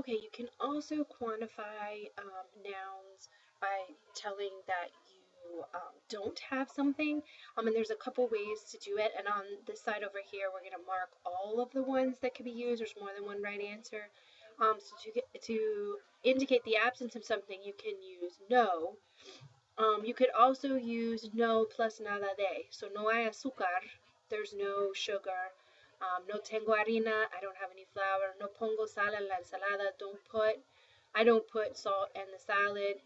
Okay, you can also quantify nouns by telling that you don't have something. And there's a couple ways to do it. And on this side over here, we're going to mark all of the ones that can be used. There's more than one right answer. So to indicate the absence of something, you can use no. You could also use no plus nada de. So no hay azúcar, there's no sugar. No tengo harina, I don't have any flour. No pongo sal en la ensalada, I don't put salt in the salad.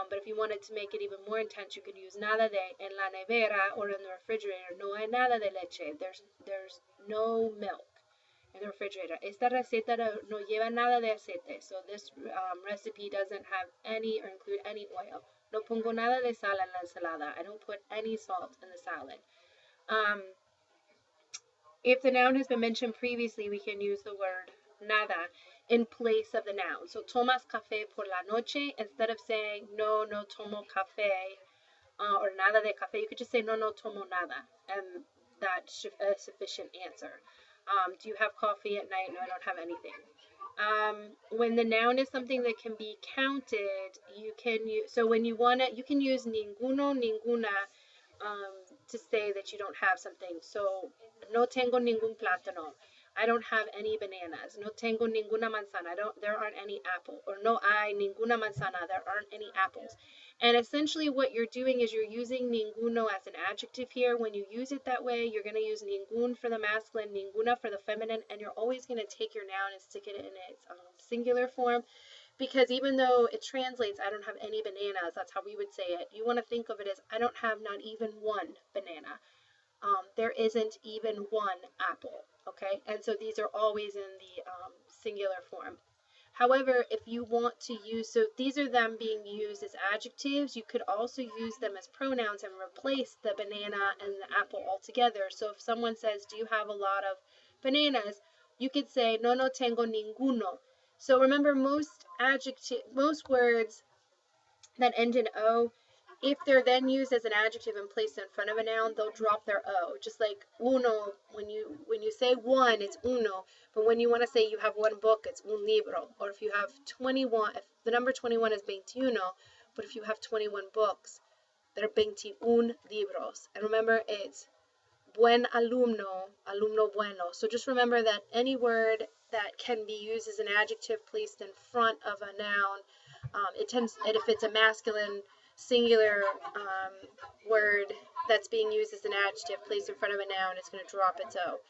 But if you wanted to make it even more intense, you could use nada de en la nevera or in the refrigerator. No hay nada de leche. There's no milk in the refrigerator. Esta receta no lleva nada de aceite. So this recipe doesn't have any or include any oil. No pongo nada de sal en la ensalada. I don't put any salt in the salad. If the noun has been mentioned previously, we can use the word nada in place of the noun. So tomas café por la noche, instead of saying no tomo café or nada de café, you could just say no tomo nada, and that's a sufficient answer. Do you have coffee at night? No, I don't have anything. When the noun is something that can be counted, you can use, so when you want it, you can use ninguno, ninguna to say that you don't have something. So, no tengo ningún plátano. I don't have any bananas. No tengo ninguna manzana. There aren't any apples. Or no hay ninguna manzana. There aren't any apples. And essentially what you're doing is you're using ninguno as an adjective here. When you use it that way, you're going to use ningun for the masculine, ninguna for the feminine, and you're always going to take your noun and stick it in its singular form. Because even though it translates, I don't have any bananas, that's how we would say it. You want to think of it as, I don't have not even one banana. There isn't even one apple, okay? And so these are always in the singular form. However, if you want to use, so these are them being used as adjectives. You could also use them as pronouns and replace the banana and the apple altogether. So if someone says, do you have a lot of bananas? You could say, no tengo ninguno. So remember, most words that end in O, if they're then used as an adjective and placed in front of a noun, they'll drop their O. Just like uno, when you say one, it's uno. But when you want to say you have one book, it's un libro. Or if you have 21, if the number 21 is 21, but if you have 21 books, they're 21 libros. And remember, it's buen alumno, alumno bueno. So just remember that any word that can be used as an adjective placed in front of a noun, if it's a masculine singular word that's being used as an adjective placed in front of a noun, it's going to drop its O.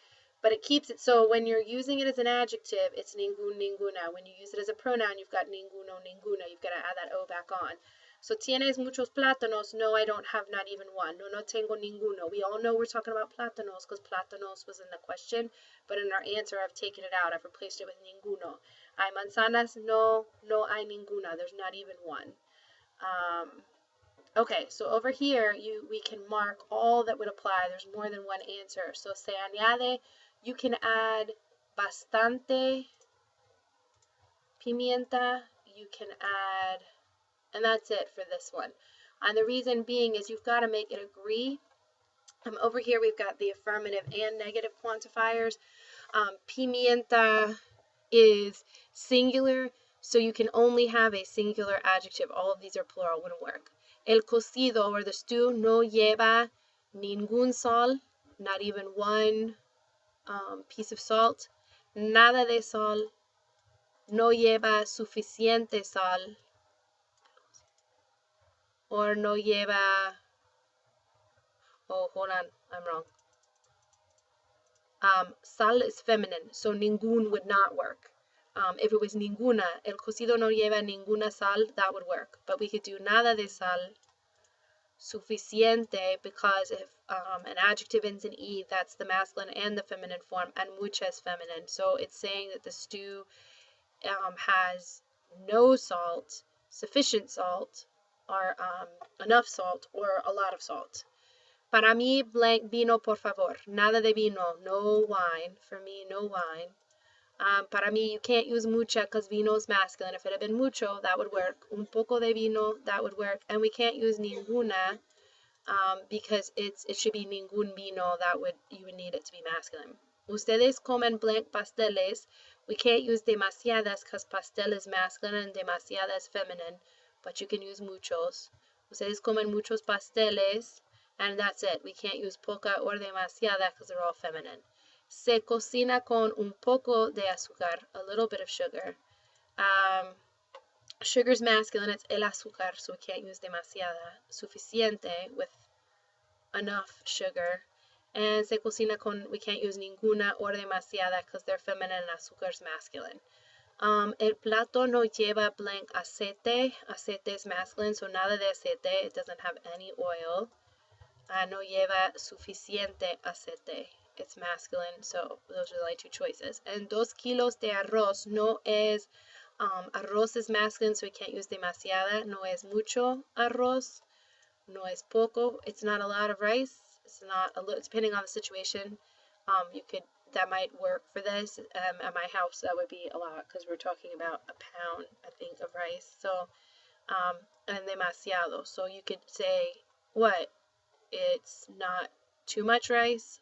But it keeps it, so when you're using it as an adjective, it's ningun, ninguna. When you use it as a pronoun, you've got ninguno, ninguna. You've got to add that O back on. So, ¿tienes muchos plátanos? No, I don't have not even one. No tengo ninguno. We all know we're talking about plátanos because plátanos was in the question, but in our answer, I've taken it out. I've replaced it with ninguno. Hay manzanas? No hay ninguna. There's not even one. Okay, so over here, we can mark all that would apply. There's more than one answer. So, se añade, you can add bastante pimienta. You can add, and that's it for this one. And the reason being is you've got to make it agree. Over here, we've got the affirmative and negative quantifiers. Pimienta is singular, so you can only have a singular adjective. All of these are plural, wouldn't work. El cocido, or the stew, no lleva ningún sal, not even one piece of salt. Nada de sal, no lleva suficiente sal, or no lleva, oh, hold on, I'm wrong. Sal is feminine, so ningún would not work. If it was ninguna, el cocido no lleva ninguna sal, that would work. But we could do nada de sal, suficiente, because if an adjective ends in E, that's the masculine and the feminine form, and mucha is feminine. So it's saying that the stew has no salt, sufficient salt, or enough salt, or a lot of salt. Para mí, blank vino, por favor. Nada de vino, no wine. For me, no wine. Para mí, you can't use mucha because vino is masculine. If it had been mucho, that would work. Un poco de vino, that would work. And we can't use ninguna because it should be ningún vino. You would need it to be masculine. Ustedes comen blank pasteles. We can't use demasiadas because pastel is masculine and demasiada is feminine, but you can use muchos. Ustedes comen muchos pasteles, and that's it. We can't use poca or demasiada because they're all feminine. Se cocina con un poco de azúcar, a little bit of sugar. Sugar's masculine, it's el azúcar, so we can't use demasiada. Suficiente, with enough sugar. And se cocina con, we can't use ninguna or demasiada because they're feminine and azúcar's masculine. El plato no lleva blank aceite. Aceite is masculine, so nada de aceite. It doesn't have any oil. No lleva suficiente aceite. It's masculine, so those are the only two choices. And 2 kilos de arroz no es, arroz is masculine, so we can't use demasiada. No es mucho arroz. No es poco. It's not a lot of rice. It's not a little, depending on the situation. That might work for this. At my house, that would be a lot because we're talking about a pound, I think, of rice. So, and demasiado. So you could say, what? It's not too much rice.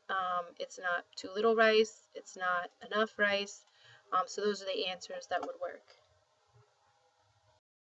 It's not too little rice. It's not enough rice. So those are the answers that would work.